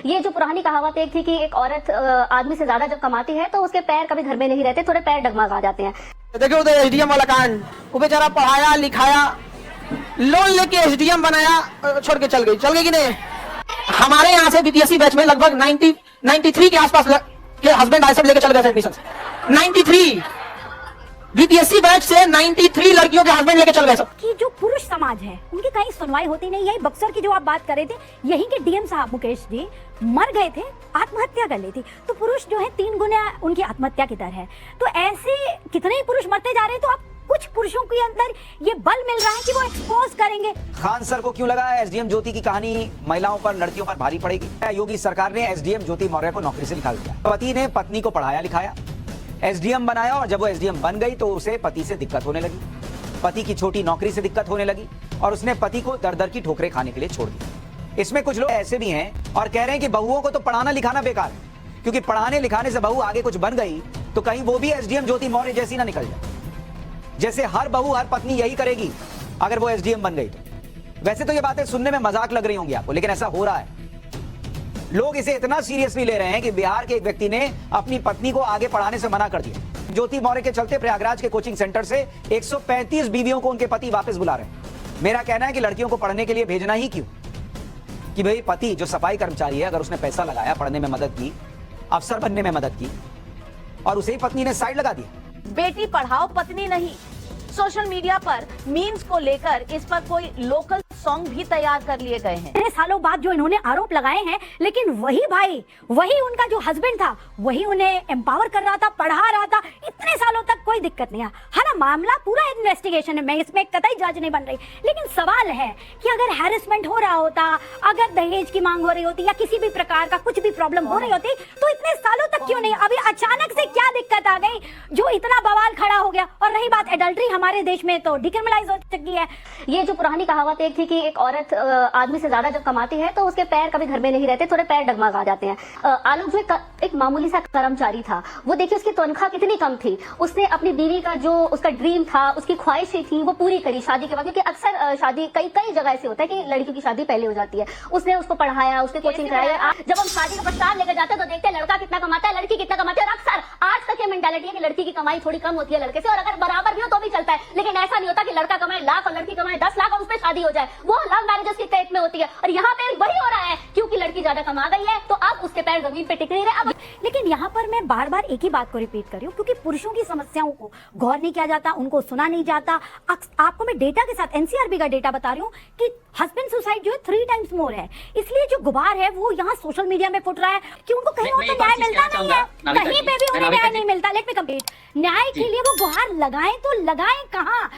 ये जो पुरानी कहावत एक थी कि एक औरत आदमी से ज्यादा जब कमाती है तो उसके पैर कभी घर में नहीं रहते, थोड़े पैर डगमगा जाते हैं। देखिए उधर एसडीएम वाला कांड, वो बेचारा पढ़ाया लिखाया, लोन लेके एसडीएम बनाया, छोड़ के चल गई कि नहीं। हमारे यहाँ से बीपीएससी बैच में लगभग 93 के आसपास के हस्बैंड आई सब लेके चल गए थे एडमिशन। 93 बीपीएससी बैच से 93 लड़कियों के हस्बैंड लेके चल गए सब। कि जो पुरुष समाज है उनकी कहीं सुनवाई होती नहीं है। बक्सर की जो आप बात कर रहे थे, यहीं के डीएम साहब मुकेश जी मर गए थे, आत्महत्या कर ली थी। तो पुरुष जो है 3 गुना उनकी आत्महत्या की दर है। तो ऐसे कितने ही पुरुष मरते जा रहे हैं। तो अब कुछ पुरुषों के अंदर ये बल मिल रहा है कि वो एक्सपोज करेंगे। खान सर को क्यों लगा एसडीएम ज्योति की कहानी महिलाओं पर, लड़कियों पर भारी पड़ेगी? योगी सरकार ने एसडीएम ज्योति मौर्य को नौकरी से निकाल दिया। पति ने पत्नी को पढ़ाया लिखाया, एसडीएम बनाया, और जब वो एसडीएम बन गई तो उसे पति से दिक्कत होने लगी, पति की छोटी नौकरी से दिक्कत होने लगी, और उसने पति को दर दर की ठोकरें खाने के लिए छोड़ दिया। इसमें कुछ लोग ऐसे भी हैं और कह रहे हैं कि बहुओं को तो पढ़ाना लिखाना बेकार है, क्योंकि पढ़ाने लिखाने से बहू आगे कुछ बन गई तो कहीं वो भी एसडीएम ज्योति मौर्य जैसी ना निकल जाए, जैसे हर बहू हर पत्नी यही करेगी अगर वो एसडीएम बन गई तो। वैसे तो ये बातें सुनने में मजाक लग रही होंगी आपको, लेकिन ऐसा हो रहा है। लोग इसे इतना सीरियसली ले रहे हैं कि बिहार के एक व्यक्ति ने अपनी पत्नी को आगे पढ़ाने से मना कर दिया। ज्योति मौर्य के चलते प्रयागराज के कोचिंग सेंटर से 135 बीवियों को उनके पति वापस बुला रहे हैं। मेरा कहना है कि लड़कियों को पढ़ने के लिए भेजना ही क्यों, कि भाई पति जो सफाई कर्मचारी है, अगर उसने पैसा लगाया, पढ़ने में मदद की, अफसर बनने में मदद की, और उसे ही पत्नी ने साइड लगा दिया। बेटी पढ़ाओ पत्नी नहीं। सोशल मीडिया पर मीम्स को लेकर इस पर कोई लोकल सॉन्ग भी तैयार कर लिए गए हैं। इतने सालों बाद जो इन्होंने आरोप लगाए हैं, लेकिन वही भाई, वही उनका जो हस्बैंड था, वही उन्हें एम्पावर कर रहा था, पढ़ा रहा था। इतने सालों तक कोई दिक्कत नहीं है। हाँ ना, मामला पूरा इन्वेस्टिगेशन है, मैं इसमें कतई जज नहीं बन रही, लेकिन सवाल है कि अगर हैरेसमेंट हो रहा होता, अगर दहेज की मांग हो रही होती, या किसी भी प्रकार का कुछ भी प्रॉब्लम हो रही होती, तो इतने सालों तक क्यों नहीं? अभी अचानक से क्या दिक्कत आ गई जो इतना बवाल खड़ा हो गया? और रही बात एडल्ट्री, हमारे देश में तो डिक्रिमिनलाइज हो चुकी है। ये जो पुरानी कहावत एक थी कि एक औरत आदमी से ज्यादा जब कमाती है तो उसके पैर कभी घर में नहीं रहते, थोड़े पैर डगमगा जाते हैं। आलोक जो एक मामूली सा कर्मचारी था, वो देखिए उसकी तनख्वाह कितनी कम थी, उसने अपनी बीवी का जो उसका ड्रीम था, उसकी ख्वाहिशें थी, वो पूरी करी शादी के बाद। क्योंकि अक्सर शादी कई जगह ऐसे होता है कि लड़कियों की शादी पहले हो जाती है। उसने उसको पढ़ाया, उसके कोचिंग कराया। जब हम शादी का प्रस्ताव लेकर जाते हैं तो देखते हैं लड़का कितना कमाता है, लड़की कितना कमाती है। और अक्सर आज तक ये मेंटालिटी है कि लड़की की कमाई थोड़ी कम होती है लड़के से, और अगर बराबर भी हो तो भी चलता है। लेकिन ऐसा नहीं होता कि लड़का कमाए लाख और लड़की कमाए 10 लाख और उस पर शादी हो जाए। वो लव मैरिजेस की टेक में होती है, और यहाँ पे वही हो रहा है, क्योंकि लड़की ज्यादा कमा गई है तो अब उसके पैर जमीन पे टिक नहीं रहे। अब लेकिन यहाँ पर मैं बार बार एक ही बात को रिपीट कर रही हूँ, क्योंकि पुरुषों की समस्याओं को गौर नहीं किया जाता, उनको सुना नहीं जाता। आपको मैं डेटा के साथ एनसीआरबी का डेटा बता रही हूँ कि हस्बैंड सुसाइड जो है 3 टाइम्स मोर है। इसलिए जो गुबार है वो यहाँ सोशल मीडिया में फुट रहा है कि उनको कहीं और तो न्याय मिलता नहीं है, कहीं पे भी उन्हें न्याय नहीं मिलता। Let me complete. न्याय के लिए वो गुहार लगाएं तो लगाएं कहाँ?